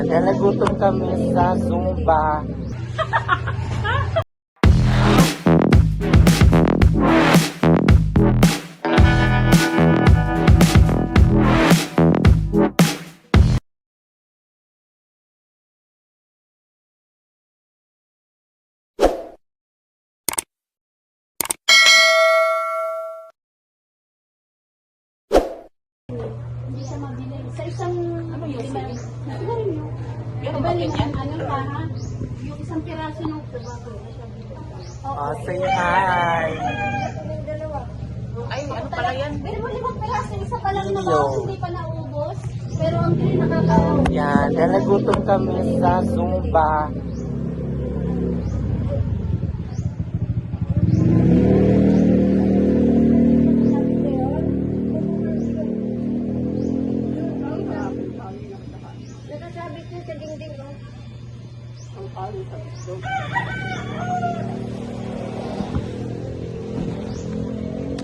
Nagutom kami sa Zumba. Hindi siya mabili. Sa isang, ano yun? Siguro yun. Yung Diba bakit yung, yan? ano pa ha? Yung isang piraso ng tobacco. Oh, say hi. Ay, ano pala yan? Pero mo 5 piraso, isa pa lang na Iyo. box, hindi pa naubos. Pero ang hindi nakakaw. Yan, nagutom kami sa Zumba. Nakasabit ko sa dingding, no?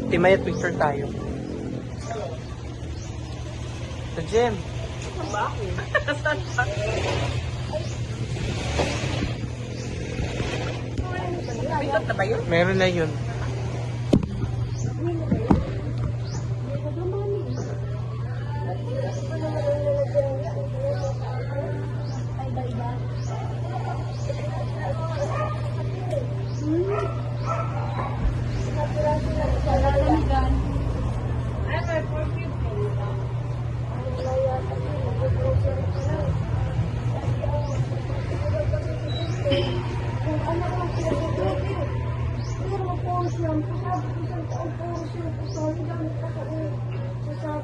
Timayat picture tayo. Sa gym. Pitot na ba yun? Meron na yun. Ay, iba-iba. Lalamigan.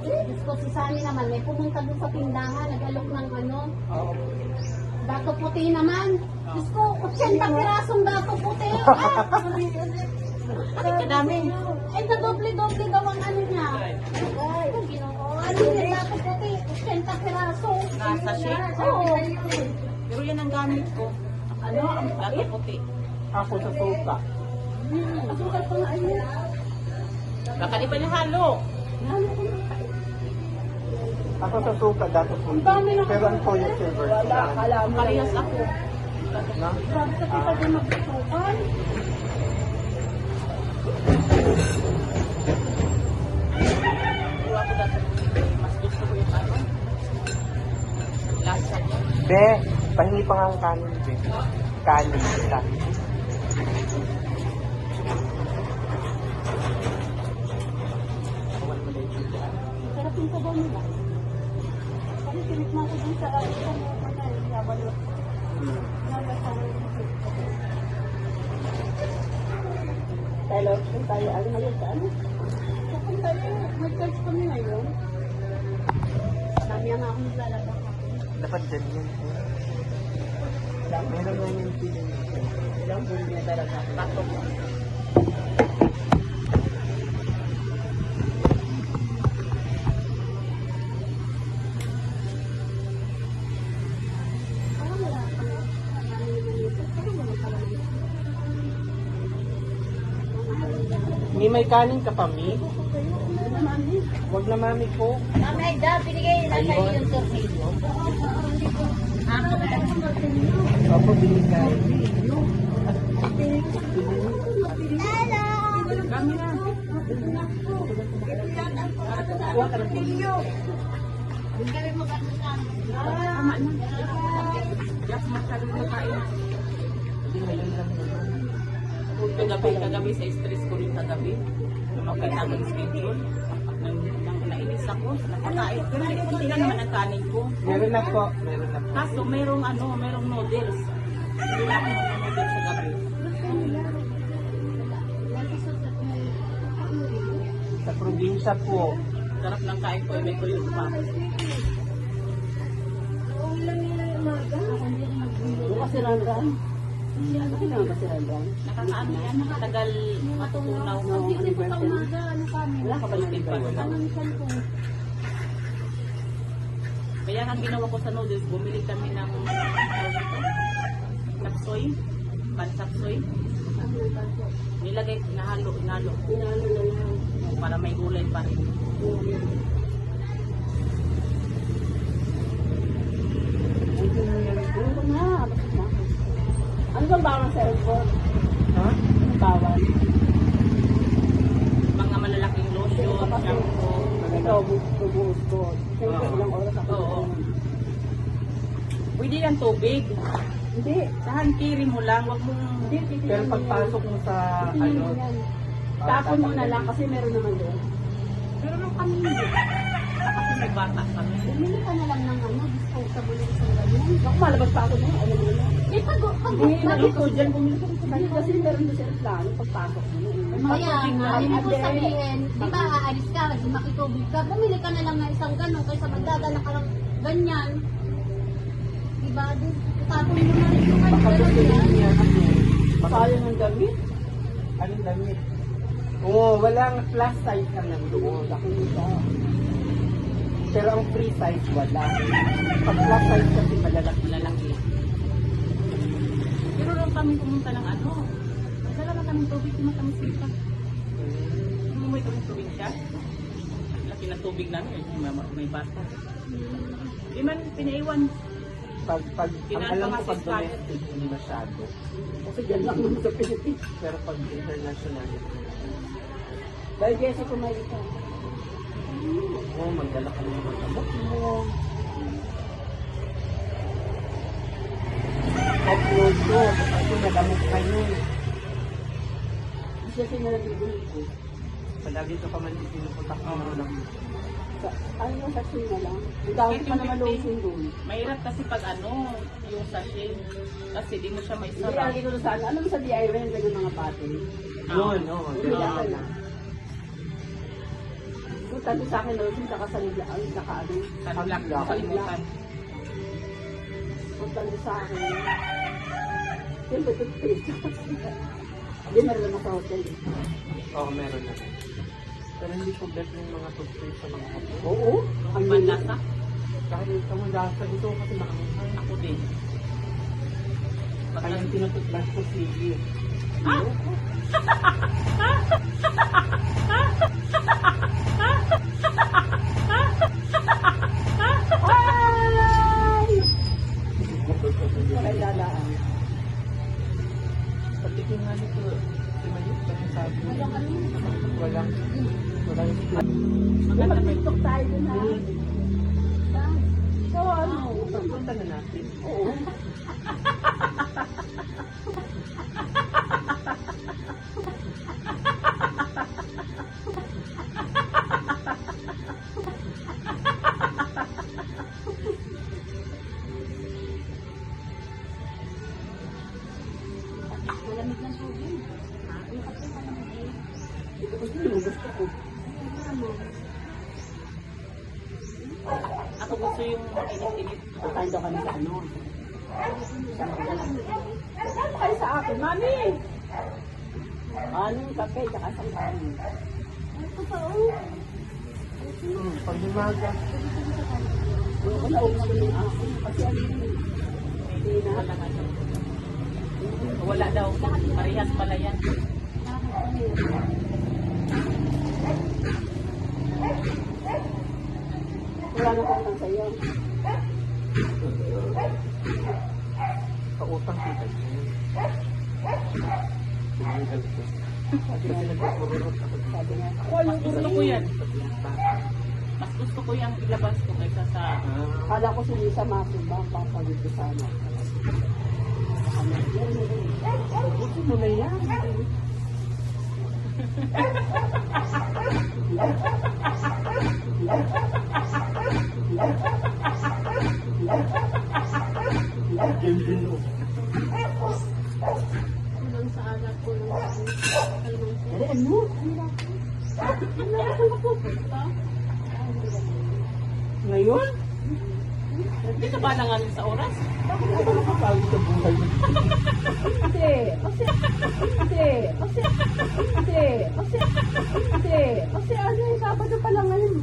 Diyos ko, si Sunny naman, may pumunta dun sa tindahan, nag-alok ng ano, dato puti naman. Diyos ko, 80 pirasong dato puti. Bakit kadami? Ay, na-doble-doble daw ang ano niya. Ay, Ginoo. Ano yung dato puti? 80 piraso. Nasa shake? Oo. Pero yan ang gamit ko. Ano? Ang dato puti. Ako sa sofa. Asukal pa nga ayun. Baka di pa niya halo. Lalo ko na. Ako sa sofa, dapat po. Pero ang toyo silver. Parehas ako. No? Grabe sa kita din magsusukan. Pero ako dato puti. Mas gusto ko yung ano. Lasa niya. Be, pahingi pa nga ang kanin, be. Kanin, isa. Sarap yung sabaw nila. Kasi pilit na ako dun sa isang mga na yabalo. Tayo tayo ano ngayon sa ano? Kung tayo, may church kami ngayon. Dami nga ako naglalaba ka. Dapat dyan yun. Meron na yung feeling. Ilang buwan niya talaga. Tato ko. May kanin ka pa, Mi? Huwag na, mami po. Mamay da, binigay na kayo yung tornilyo. Opo, binigay. Kami na. Kuha ka ng pilyo. Tama na. Just masyado na kain. Hindi, ngayon lang naman. Kagabi sa stress ko rin kagabi. Okay na ang schedule. Nainis ako. Nakakain. Pero kunti lang naman ang kanin ko. Meron na po. Meron na po. Kaso merong noodles. Hindi na ako mag-noodles sa gabi. Sa probinsya po. Sarap ng kain ko. May kulit pa. Kasi randaan. Kasi naman kasi randaan. Nakakaano yan. Nakatagal matutunaw. Hindi po sa umaga, ano kami. Wala ka ba ng pa? Ang cellphone. Kaya ang ginawa ko sa noodles, bumili kami ng sapsoy. Pansapsoy. Nilagay, inalo. Inalo na lang. Para may gulay pa rin. Thank you. bang bawang cellphone? Ha? Bawal. Mga malalaking lotion, shampoo. Ito, bubuhos ko. Siyempre, Oo. ilang oras ako. Oo. Pwede yan tubig. Hindi. Sa handkiri mo lang, wag mong... Pero pagpasok mo sa Tingnan ano, mo yan. Tapon mo na lang kasi meron naman doon. Pero nung kami hindi. Kasi may bata kami. Bumili ka na lang ng ano, disposable yung isang ganyan. Baka malabas pa ako na, alam mo na. Eh, pag hindi na ito dyan, bumili ka sa Hindi kasi meron doon sa reklamo pagpasok mo. Kaya nga, ibig ko Ate, sabihin, di ba aalis ka, di makitubig ka, bumili ka na lang ng isang ganun kaysa magdadala ka lang ganyan. Di ba? Tapos mo na rin yung Baka ganun gusto yan. niya kasi, Sayang ng damit. anong damit? Oo, walang plus size lang nandoon. Laki nito. Pero ang free size wala. Pag plus size kasi malalaki. Pero nung kami pumunta ng ano, dala na kaming tubig, di kami sika. Umuwi kami tubig siya. Laki ng tubig namin, may bata. Di man pinaiwan. Pag ang Kinaan alam pa ko nga pag si Scarlett. domestic, hindi masyado. Kasi dyan lang naman sa Pilipinas. Pero pag international, Dahil kasi kumain ka. oo, magdala ka ng mga gamot mo. Upload ko, kasi nagamot kayo. Hindi siya sinalabibili ko. Palagi ko pa man pinupunta ko ng Ano yung sachet na lang? Ang dami pa naman lotion doon. Mahirap kasi pag ano, yung sachet. Kasi di mo siya may Hindi, sarap. lagi ko doon sana. Alam mo sa DIY yung ganyan mga patin? Yun, oo. Bumili ka Yun. na. Kung tabi sa akin lotion, saka sa nila, ang saka ano. Sunblock, kalimutan. Kung tabi sa akin. Siyempre, toothpaste. Hindi, meron naman sa hotel. Oo, meron na. Pero hindi ko bet yung mga toothpaste sa mga kapit. Oo. Ang panlasa, Kahit ito mo lasa dito kasi makamukha. ako din. Kaya yung tinututlash ko sige. Kaya lalaan. Patikin nga nito. Si Mayuk kasi sabi. Walang. Maganda ba Mag-tiktok tayo dun ha. So, ano? Pagpunta na natin. Oo. Malamig ng tubig. Ano kasi malamig eh. Ito kasi yung gusto ko. Ako gusto yung init-init. Kakain daw kami sa ano. Sa Magdalena. Saan kayo sa akin? Mami! Ano yung kape, tsaka sa kanin. Pag umaga. Oo, naubos ko yung asin. Kasi ano yun. Hindi na. Wala daw. Parehas pala yan. Wala na kong utang sa'yo. Pautang kita. Sinigal ko. Kasi nagpapururot ako. Sabi nga. Mas gusto ko yan. Mas gusto ko yung ilabas ko kaysa sa... Kala ko si Lisa Masuba, papalit ko sana. Gusto mo na yan. Kulang sa alat, kulang sa kalmang Pero ano? Ngayon? Hindi ka ba nanganin sa oras? Bakit ako nakapagod sa buhay mo? Hindi. Kasi ano yung Sabado pa lang ngayon.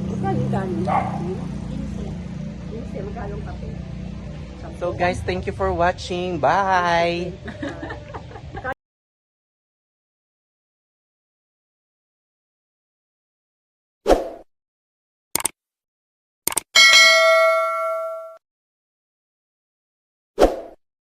Magkano yung kanin? Hindi, magkano kape? So guys, thank you for watching. Bye!